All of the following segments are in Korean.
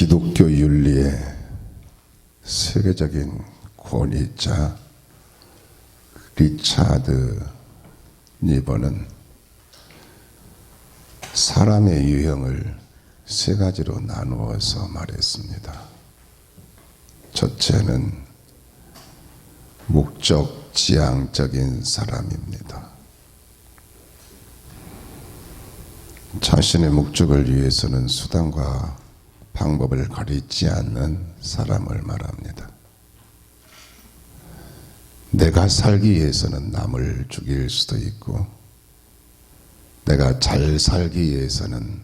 기독교 윤리의 세계적인 권위자 리차드 니버는 사람의 유형을 세 가지로 나누어서 말했습니다. 첫째는 목적 지향적인 사람입니다. 자신의 목적을 위해서는 수단과 방법을 가리지 않는 사람을 말합니다. 내가 살기 위해서는 남을 죽일 수도 있고, 내가 잘 살기 위해서는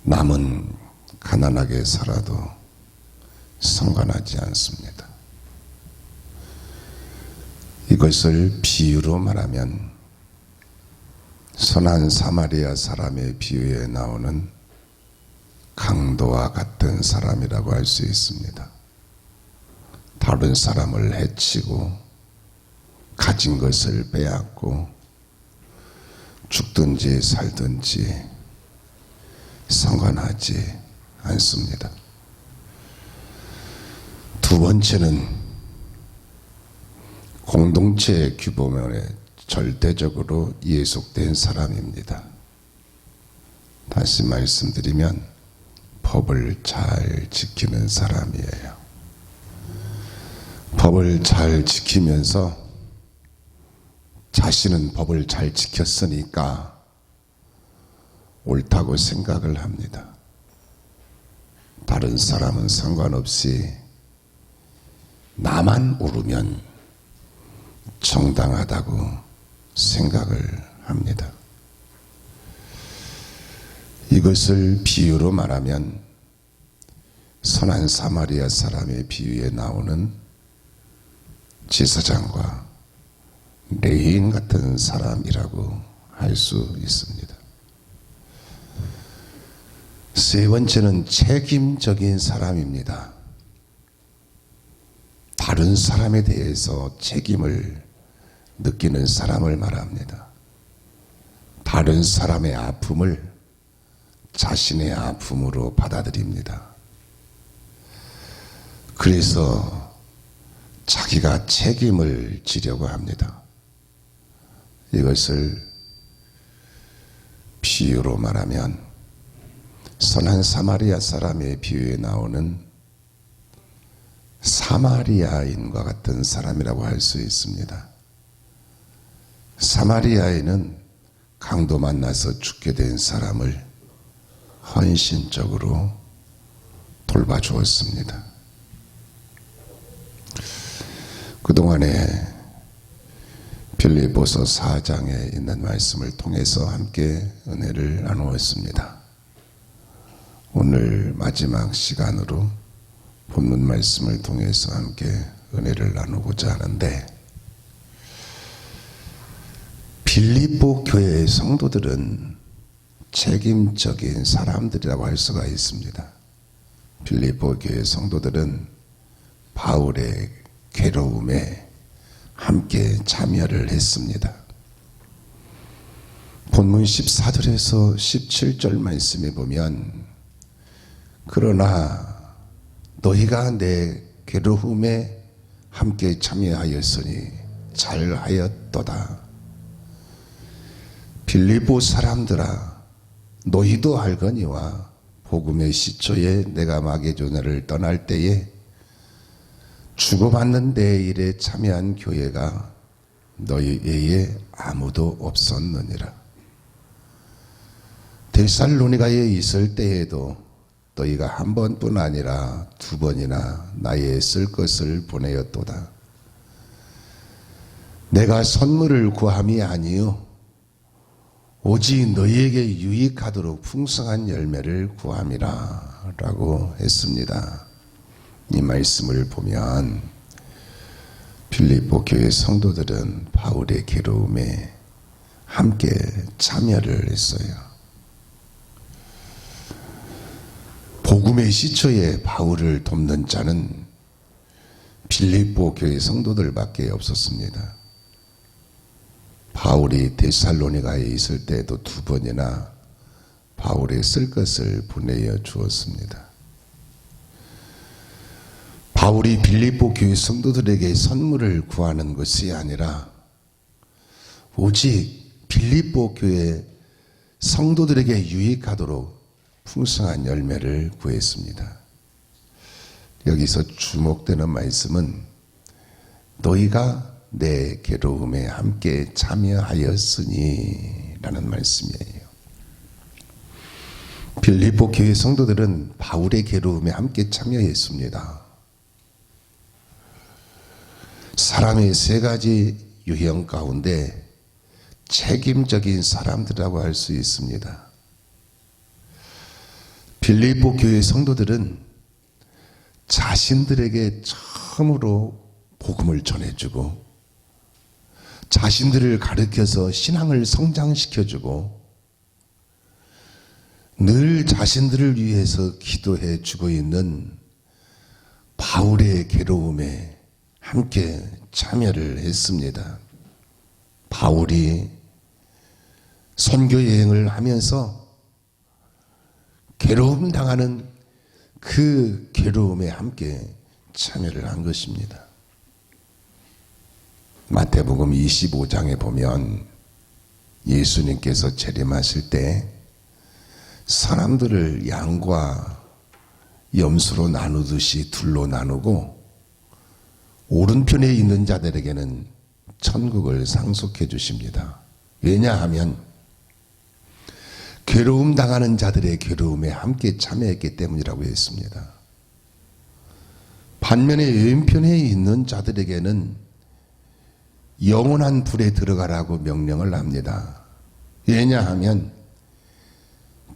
남은 가난하게 살아도 상관하지 않습니다. 이것을 비유로 말하면 선한 사마리아 사람의 비유에 나오는 강도와 같은 사람이라고 할 수 있습니다. 다른 사람을 해치고 가진 것을 빼앗고 죽든지 살든지 상관하지 않습니다. 두 번째는 공동체의 규범에 절대적으로 예속된 사람입니다. 다시 말씀드리면 법을 잘 지키는 사람이에요. 법을 잘 지키면서 자신은 법을 잘 지켰으니까 옳다고 생각을 합니다. 다른 사람은 상관없이 나만 옳으면 정당하다고 생각을 합니다. 이것을 비유로 말하면 선한 사마리아 사람의 비유에 나오는 제사장과 레위인 같은 사람이라고 할 수 있습니다. 세 번째는 책임적인 사람입니다. 다른 사람에 대해서 책임을 느끼는 사람을 말합니다. 다른 사람의 아픔을 자신의 아픔으로 받아들입니다. 그래서 자기가 책임을 지려고 합니다. 이것을 비유로 말하면 선한 사마리아 사람의 비유에 나오는 사마리아인과 같은 사람이라고 할 수 있습니다. 사마리아인은 강도 만나서 죽게 된 사람을 헌신적으로 돌봐주었습니다. 그동안에 빌립보서 4장에 있는 말씀을 통해서 함께 은혜를 나누었습니다. 오늘 마지막 시간으로 본문 말씀을 통해서 함께 은혜를 나누고자 하는데, 빌립보 교회의 성도들은 책임적인 사람들이라고 할 수가 있습니다. 빌립보 교회 성도들은 바울의 괴로움에 함께 참여를 했습니다. 본문 14절에서 17절 말씀에 보면, 그러나 너희가 내 괴로움에 함께 참여하였으니 잘하였도다. 빌립보 사람들아, 너희도 알거니와 복음의 시초에 내가 마게도냐를 떠날 때에 주고받는 내 일에 참여한 교회가 너희 외에 아무도 없었느니라. 데살로니가에 있을 때에도 너희가 한 번뿐 아니라 두 번이나 나의 쓸 것을 보내었도다. 내가 선물을 구함이 아니요 오직 너희에게 유익하도록 풍성한 열매를 구함이라 라고 했습니다. 이 말씀을 보면 빌립보 교회 성도들은 바울의 괴로움에 함께 참여를 했어요. 복음의 시초에 바울을 돕는 자는 빌립보 교회 성도들밖에 없었습니다. 바울이 데살로니가에 있을 때에도 두 번이나 바울에 쓸 것을 보내어 주었습니다. 바울이 빌립보 교회 성도들에게 선물을 구하는 것이 아니라 오직 빌립보 교회 성도들에게 유익하도록 풍성한 열매를 구했습니다. 여기서 주목되는 말씀은 너희가 내 괴로움에 함께 참여하였으니 라는 말씀이에요. 빌립보 교회 성도들은 바울의 괴로움에 함께 참여했습니다. 사람의 세 가지 유형 가운데 책임적인 사람들이라고 할 수 있습니다. 빌립보 교회 성도들은 자신들에게 처음으로 복음을 전해주고 자신들을 가르쳐서 신앙을 성장시켜주고 늘 자신들을 위해서 기도해 주고 있는 바울의 괴로움에 함께 참여를 했습니다. 바울이 선교 여행을 하면서 괴로움 당하는 그 괴로움에 함께 참여를 한 것입니다. 마태복음 25장에 보면 예수님께서 재림하실 때 사람들을 양과 염소로 나누듯이 둘로 나누고 오른편에 있는 자들에게는 천국을 상속해 주십니다. 왜냐하면 괴로움 당하는 자들의 괴로움에 함께 참여했기 때문이라고 했습니다. 반면에 왼편에 있는 자들에게는 영원한 불에 들어가라고 명령을 합니다. 왜냐하면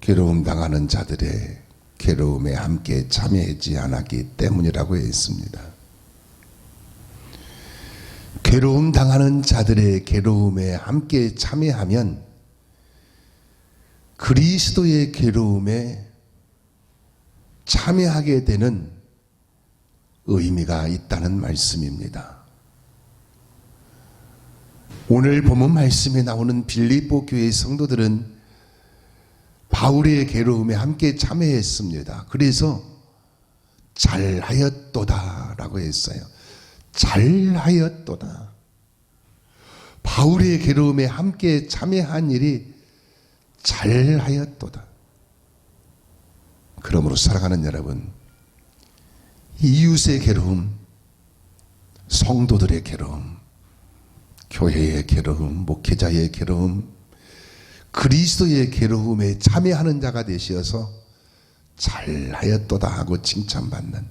괴로움 당하는 자들의 괴로움에 함께 참여하지 않았기 때문이라고 했습니다. 괴로움 당하는 자들의 괴로움에 함께 참여하면 그리스도의 괴로움에 참여하게 되는 의미가 있다는 말씀입니다. 오늘 본문 말씀에 나오는 빌립보 교회 성도들은 바울의 괴로움에 함께 참여했습니다. 그래서 잘하였도다 라고 했어요. 잘하였도다. 바울의 괴로움에 함께 참여한 일이 잘하였도다. 그러므로 사랑하는 여러분, 이웃의 괴로움, 성도들의 괴로움, 교회의 괴로움, 목회자의 괴로움, 그리스도의 괴로움에 참여하는 자가 되시어서 잘하였도다 하고 칭찬받는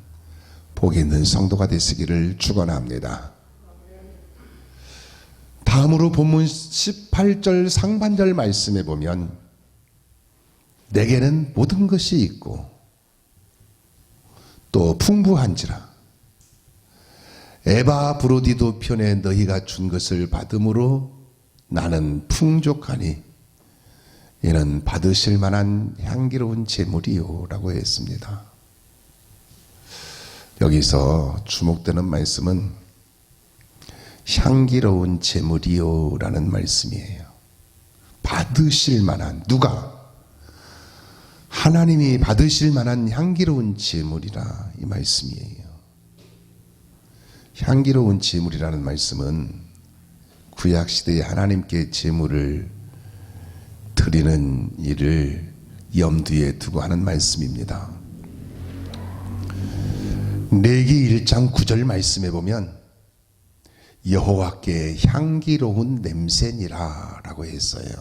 복이 있는 성도가 되시기를 축원합니다. 다음으로 본문 18절 상반절 말씀에 보면 내게는 모든 것이 있고 또 풍부한지라 에바브로디도 편에 너희가 준 것을 받음으로 나는 풍족하니 이는 받으실 만한 향기로운 제물이요 라고 했습니다. 여기서 주목되는 말씀은 향기로운 제물이요 라는 말씀이에요. 받으실 만한, 누가? 하나님이 받으실 만한 향기로운 제물이라 이 말씀이에요. 향기로운 제물이라는 말씀은 구약시대에 하나님께 제물을 드리는 일을 염두에 두고 하는 말씀입니다. 레위기 1장 9절 말씀에 보면 여호와께 향기로운 냄새니라 라고 했어요.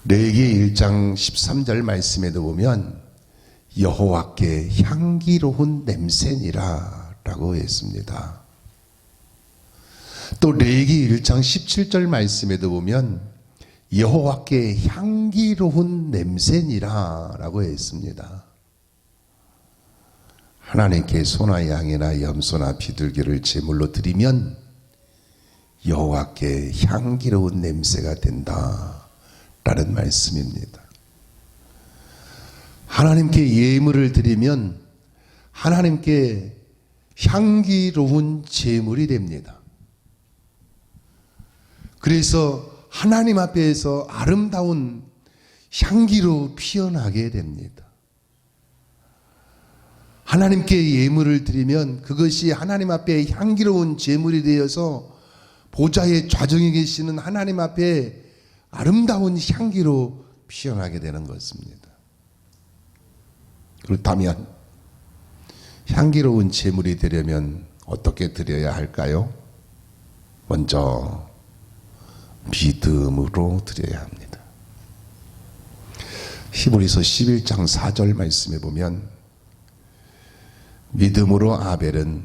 레위기 1장 13절 말씀에도 보면 여호와께 향기로운 냄새니라 라고 했습니다. 또 레위기 1장 17절 말씀에도 보면 여호와께 향기로운 냄새니라 라고 했습니다. 하나님께 소나 양이나 염소나 비둘기를 제물로 드리면 여호와께 향기로운 냄새가 된다 라는 말씀입니다. 하나님께 예물을 드리면 하나님께 향기로운 제물이 됩니다. 그래서 하나님 앞에서 아름다운 향기로 피어나게 됩니다. 하나님께 예물을 드리면 그것이 하나님 앞에 향기로운 제물이 되어서 보좌의 좌정에 계시는 하나님 앞에 아름다운 향기로 피어나게 되는 것입니다. 그렇다면 향기로운 제물이 되려면 어떻게 드려야 할까요? 먼저 믿음으로 드려야 합니다. 히브리서 11장 4절 말씀에 보면 믿음으로 아벨은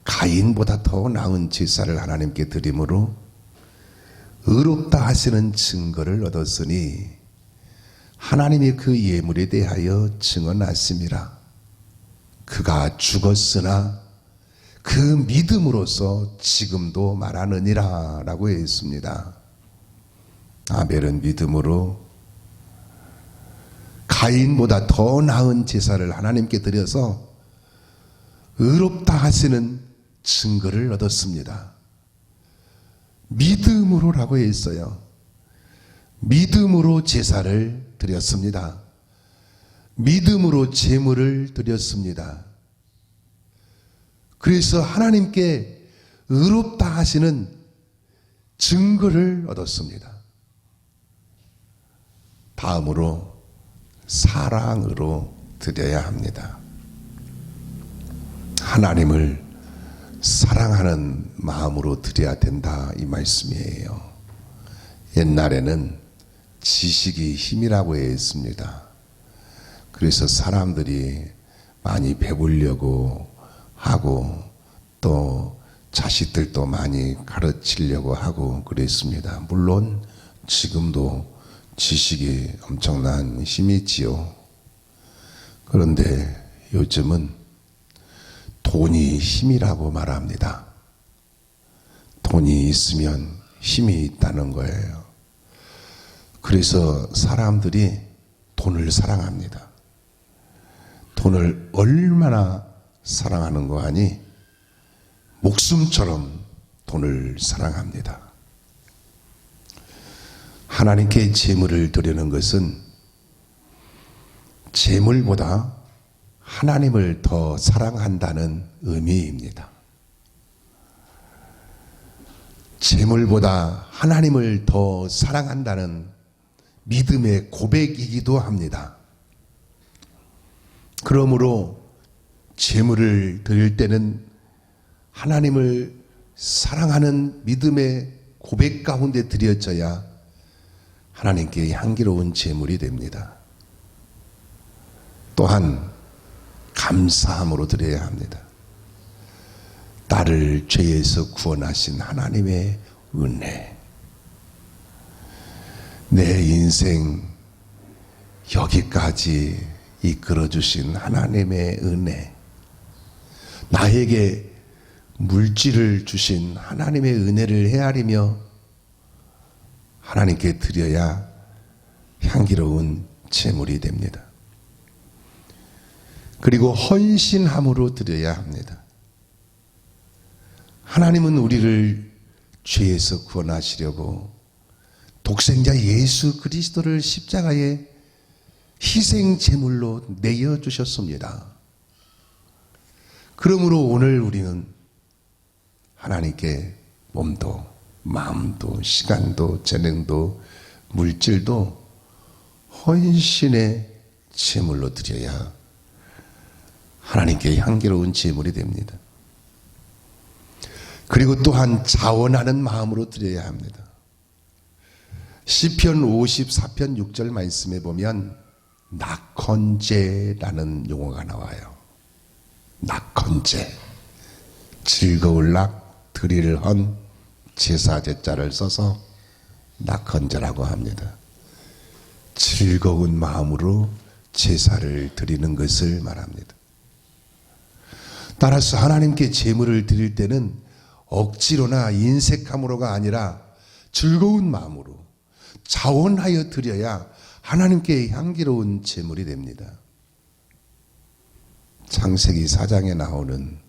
가인보다 더 나은 제사를 하나님께 드림으로 의롭다 하시는 증거를 얻었으니 하나님이 그 예물에 대하여 증언하심이라. 그가 죽었으나 그 믿음으로써 지금도 말하느니라 라고 했습니다. 아벨은 믿음으로 가인보다 더 나은 제사를 하나님께 드려서 의롭다 하시는 증거를 얻었습니다. 믿음으로라고 했어요. 믿음으로 제사를 드렸습니다. 믿음으로 제물을 드렸습니다. 그래서 하나님께 의롭다 하시는 증거를 얻었습니다. 다음으로 사랑으로 드려야 합니다. 하나님을 사랑하는 마음으로 드려야 된다 이 말씀이에요. 옛날에는 지식이 힘이라고 했습니다. 그래서 사람들이 많이 배우려고 하고 또 자식들도 많이 가르치려고 하고 그랬습니다. 물론 지금도 지식이 엄청난 힘이 있지요. 그런데 요즘은 돈이 힘이라고 말합니다. 돈이 있으면 힘이 있다는 거예요. 그래서 사람들이 돈을 사랑합니다. 돈을 얼마나 사랑하는 거 아니? 목숨처럼 돈을 사랑합니다. 하나님께 제물을 드리는 것은 제물보다 하나님을 더 사랑한다는 의미입니다. 제물보다 하나님을 더 사랑한다는 믿음의 고백이기도 합니다. 그러므로 제물을 드릴 때는 하나님을 사랑하는 믿음의 고백 가운데 드려져야 하나님께 향기로운 제물이 됩니다. 또한 감사함으로 드려야 합니다. 나를 죄에서 구원하신 하나님의 은혜, 내 인생 여기까지 이끌어주신 하나님의 은혜, 나에게 물질을 주신 하나님의 은혜를 헤아리며 하나님께 드려야 향기로운 제물이 됩니다. 그리고 헌신함으로 드려야 합니다. 하나님은 우리를 죄에서 구원하시려고 독생자 예수 그리스도를 십자가에 희생 제물로 내어주셨습니다. 그러므로 오늘 우리는 하나님께 몸도 마음도 시간도 재능도 물질도 헌신의 제물로 드려야 하나님께 향기로운 제물이 됩니다. 그리고 또한 자원하는 마음으로 드려야 합니다. 시편 54편 6절 말씀에 보면 낙헌제라는 용어가 나와요. 낙헌제, 즐거울 낙, 드릴 헌, 제사 제자를 써서 낙헌제라고 합니다. 즐거운 마음으로 제사를 드리는 것을 말합니다. 따라서 하나님께 제물을 드릴 때는 억지로나 인색함으로가 아니라 즐거운 마음으로 자원하여 드려야 하나님께 향기로운 제물이 됩니다. 창세기 4장에 나오는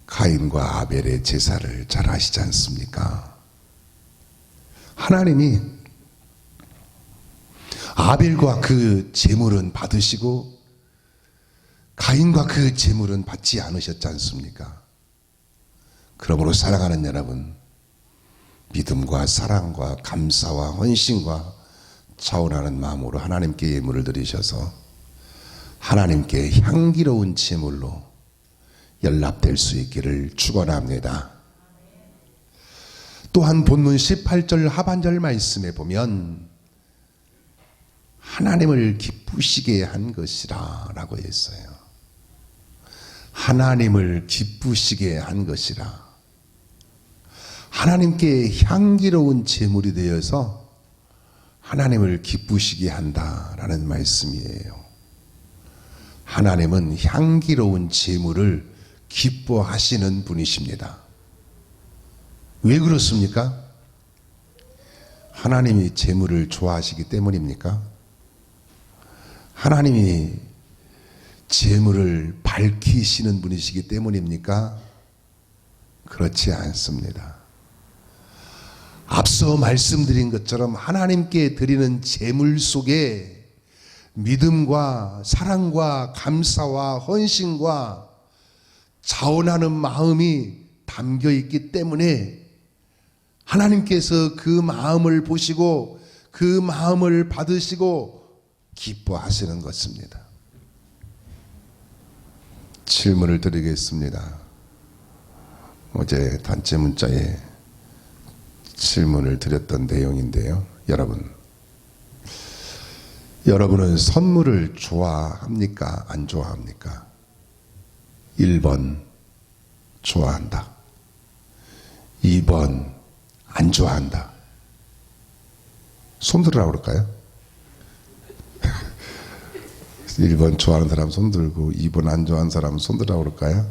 가인과 아벨의 제사를 잘 아시지 않습니까? 하나님이 아벨과 그 제물은 받으시고 가인과 그 제물은 받지 않으셨지 않습니까? 그러므로 사랑하는 여러분, 믿음과 사랑과 감사와 헌신과 차원하는 마음으로 하나님께 예물을 드리셔서 하나님께 향기로운 제물로 연락될 수 있기를 축원합니다. 또한 본문 18절 하반절 말씀에 보면 하나님을 기쁘시게 한 것이라 라고 했어요. 하나님을 기쁘시게 한 것이라. 하나님께 향기로운 제물이 되어서 하나님을 기쁘시게 한다라는 말씀이에요. 하나님은 향기로운 제물을 기뻐하시는 분이십니다. 왜 그렇습니까? 하나님이 제물을 좋아하시기 때문입니까? 하나님이 제물을 밝히시는 분이시기 때문입니까? 그렇지 않습니다. 앞서 말씀드린 것처럼 하나님께 드리는 제물 속에 믿음과 사랑과 감사와 헌신과 자원하는 마음이 담겨 있기 때문에 하나님께서 그 마음을 보시고 그 마음을 받으시고 기뻐하시는 것입니다. 질문을 드리겠습니다. 어제 단체 문자에 질문을 드렸던 내용인데요. 여러분은 선물을 좋아합니까? 안 좋아합니까? 1번 좋아한다. 2번 안 좋아한다. 손 들으라고 그럴까요? 1번 좋아하는 사람 손 들고 2번 안 좋아하는 사람 손 들으라고 그럴까요?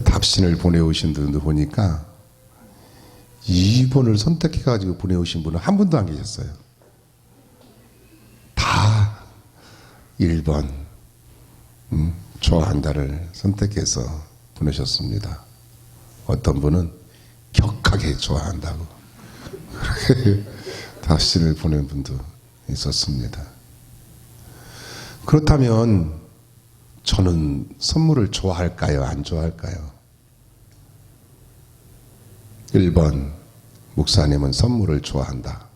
답신을 보내오신 분들 보니까 2번을 선택해가지고 보내오신 분은 한 분도 안 계셨어요. 다 1번 좋아한다를 선택해서 보내셨습니다. 어떤 분은 격하게 좋아한다고 답신을 보낸 분도 있었습니다. 그렇다면 저는 선물을 좋아할까요? 안 좋아할까요? 1번 목사님은 선물을 좋아한다.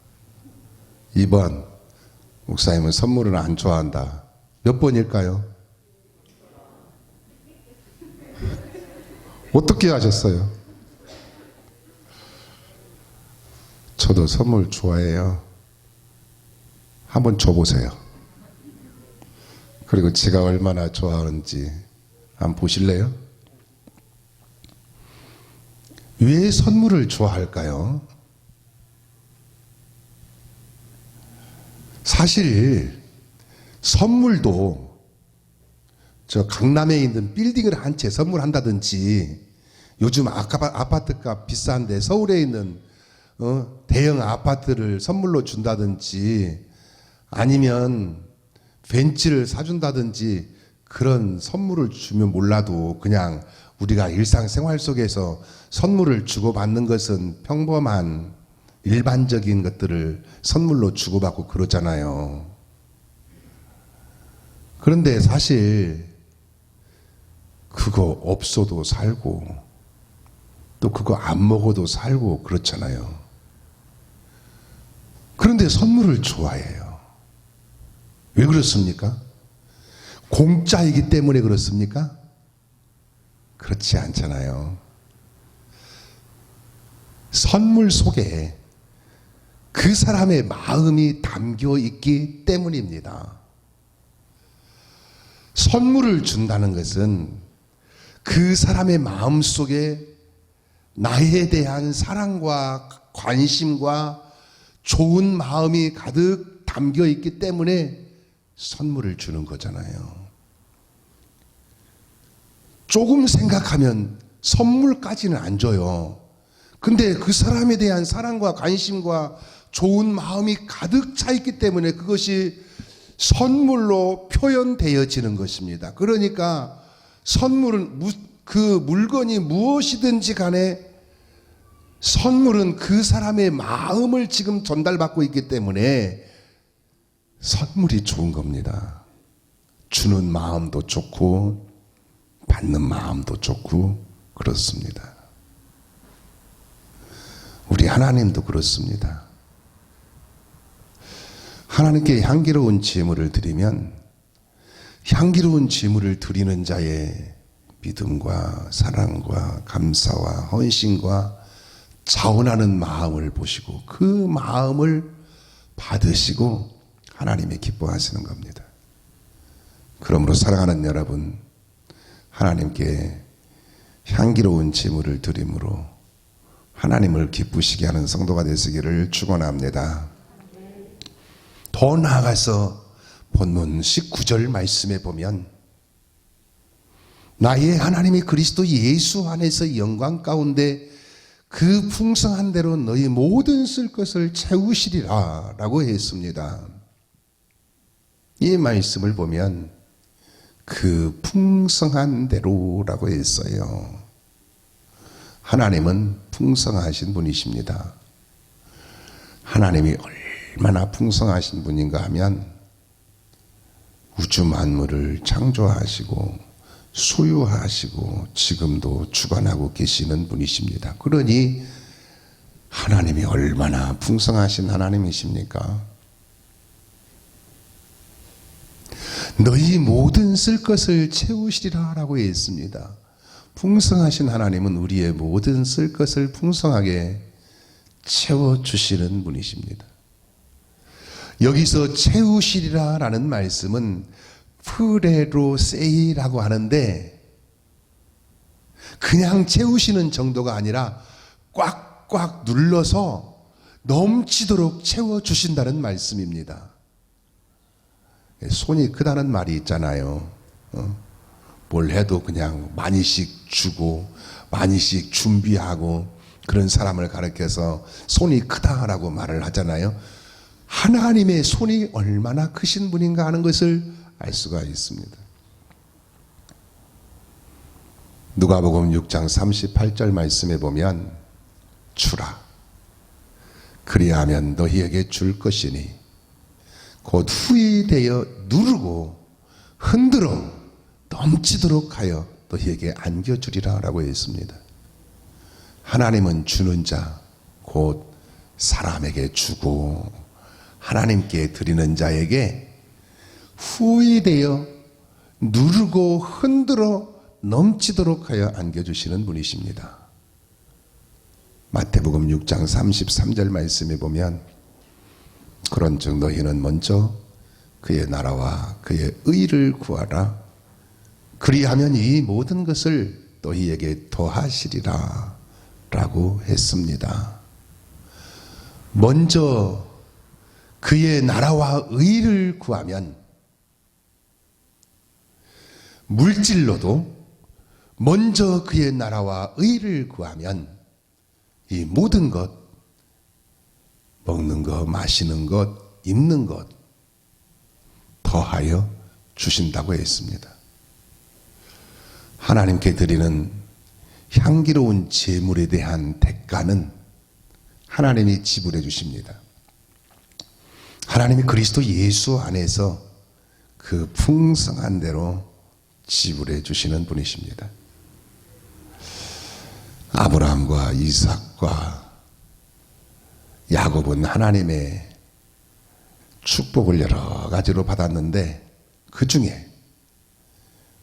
2번 목사님은 선물을 안 좋아한다. 몇 번일까요? 어떻게 하셨어요? 저도 선물 좋아해요. 한번 줘보세요. 그리고 제가 얼마나 좋아하는지 한번 보실래요? 왜 선물을 좋아할까요? 사실 선물도 저 강남에 있는 빌딩을 한 채 선물한다든지 요즘 아파트값 비싼데 서울에 있는 대형 아파트를 선물로 준다든지 아니면 벤츠를 사준다든지 그런 선물을 주면 몰라도 그냥 우리가 일상생활 속에서 선물을 주고받는 것은 평범한 일반적인 것들을 선물로 주고받고 그러잖아요. 그런데 사실 그거 없어도 살고 또 그거 안 먹어도 살고 그렇잖아요. 그런데 선물을 좋아해요. 왜 그렇습니까? 공짜이기 때문에 그렇습니까? 그렇지 않잖아요. 선물 속에 그 사람의 마음이 담겨 있기 때문입니다. 선물을 준다는 것은 그 사람의 마음 속에 나에 대한 사랑과 관심과 좋은 마음이 가득 담겨 있기 때문에 선물을 주는 거잖아요. 조금 생각하면 선물까지는 안 줘요. 근데 그 사람에 대한 사랑과 관심과 좋은 마음이 가득 차 있기 때문에 그것이 선물로 표현되어지는 것입니다. 그러니까 선물은 그 물건이 무엇이든지 간에 선물은 그 사람의 마음을 지금 전달받고 있기 때문에 선물이 좋은 겁니다. 주는 마음도 좋고 받는 마음도 좋고 그렇습니다. 우리 하나님도 그렇습니다. 하나님께 향기로운 제물을 드리면 향기로운 제물을 드리는 자의 믿음과 사랑과 감사와 헌신과 자원하는 마음을 보시고 그 마음을 받으시고 하나님이 기뻐하시는 겁니다. 그러므로 사랑하는 여러분, 하나님께 향기로운 제물을 드림으로 하나님을 기쁘시게 하는 성도가 되시기를 축원합니다. 더 나아가서 본문 19절 말씀에 보면 나의 하나님이 그리스도 예수 안에서 영광 가운데 그 풍성한 대로 너희 모든 쓸 것을 채우시리라 라고 했습니다. 이 말씀을 보면 그 풍성한 대로라고 했어요. 하나님은 풍성하신 분이십니다. 하나님이 얼마나 풍성하신 분인가 하면 우주 만물을 창조하시고 소유하시고 지금도 주관하고 계시는 분이십니다. 그러니 하나님이 얼마나 풍성하신 하나님이십니까? 너희 모든 쓸 것을 채우시리라 라고 했습니다. 풍성하신 하나님은 우리의 모든 쓸 것을 풍성하게 채워주시는 분이십니다. 여기서 채우시리라 라는 말씀은 프레로세이라고 하는데 그냥 채우시는 정도가 아니라 꽉꽉 눌러서 넘치도록 채워주신다는 말씀입니다. 손이 크다는 말이 있잖아요. 뭘 해도 그냥 많이씩 주고 많이씩 준비하고 그런 사람을 가리켜서 손이 크다라고 말을 하잖아요. 하나님의 손이 얼마나 크신 분인가 하는 것을 알 수가 있습니다. 누가복음 6장 38절 말씀에 보면 주라 그리하면 너희에게 줄 것이니 곧 후히 되어 누르고 흔들어 넘치도록 하여 너희에게 안겨주리라 라고 했습니다. 하나님은 주는 자, 곧 사람에게 주고 하나님께 드리는 자에게 후히 되어 누르고 흔들어 넘치도록 하여 안겨주시는 분이십니다. 마태복음 6장 33절 말씀에 보면 그런즉 너희는 먼저 그의 나라와 그의 의를 구하라. 그리하면 이 모든 것을 너희에게 더하시리라 라고 했습니다. 먼저 그의 나라와 의를 구하면 물질로도 먼저 그의 나라와 의를 구하면 이 모든 것, 먹는 것, 마시는 것, 입는 것 더하여 주신다고 했습니다. 하나님께 드리는 향기로운 제물에 대한 대가는 하나님이 지불해 주십니다. 하나님이 그리스도 예수 안에서 그 풍성한 대로 지불해 주시는 분이십니다. 아브라함과 이삭과 야곱은 하나님의 축복을 여러 가지로 받았는데 그 중에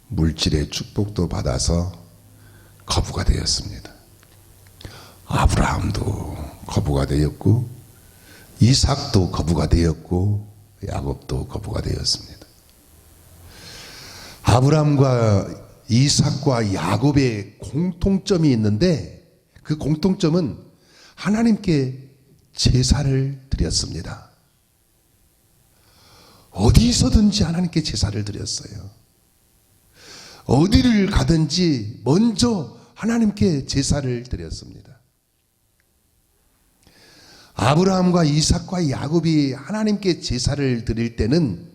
물질의 축복도 받아서 거부가 되었습니다. 아브라함도 거부가 되었고 이삭도 거부가 되었고 야곱도 거부가 되었습니다. 아브라함과 이삭과 야곱의 공통점이 있는데 그 공통점은 하나님께 제사를 드렸습니다. 어디서든지 하나님께 제사를 드렸어요. 어디를 가든지 먼저 하나님께 제사를 드렸습니다. 아브라함과 이삭과 야곱이 하나님께 제사를 드릴 때는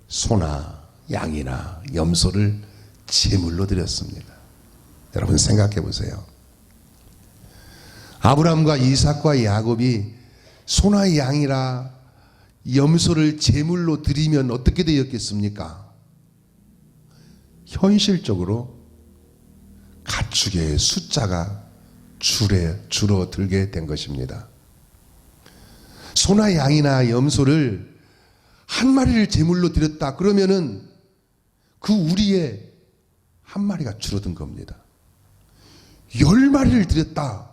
소나 양이나 염소를 제물로 드렸습니다. 여러분 생각해 보세요. 아브라함과 이삭과 야곱이 소나 양이라 염소를 제물로 드리면 어떻게 되었겠습니까? 현실적으로 가축의 숫자가 줄어들게 된 것입니다. 소나 양이나 염소를 한 마리를 제물로 드렸다 그러면은 그 우리의 한 마리가 줄어든 겁니다. 10마리를 드렸다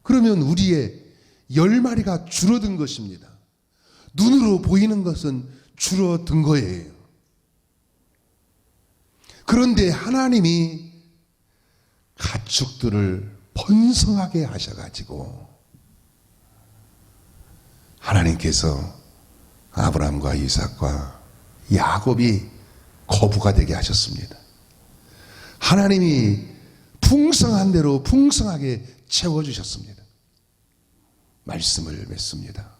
그러면 우리의 10마리가 줄어든 것입니다. 눈으로 보이는 것은 줄어든 거예요. 그런데 하나님이 가축들을 번성하게 하셔가지고 하나님께서 아브라함과 이삭과 야곱이 거부가 되게 하셨습니다. 하나님이 풍성한 대로 풍성하게 채워주셨습니다. 말씀을 맺습니다.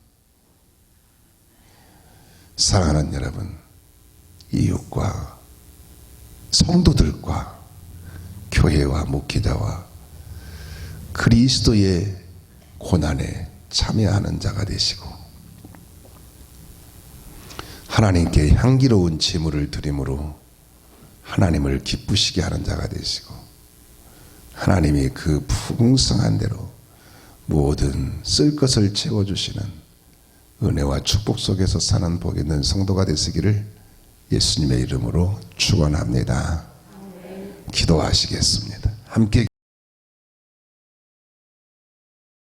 사랑하는 여러분, 이웃과 성도들과 교회와 목회자와 그리스도의 고난에 참여하는 자가 되시고 하나님께 향기로운 제물을 드림으로 하나님을 기쁘시게 하는 자가 되시고 하나님이 그 풍성한 대로 모든 쓸 것을 채워주시는 은혜와 축복 속에서 사는 복 있는 성도가 되시기를 예수님의 이름으로 축원합니다. 기도하시겠습니다. 함께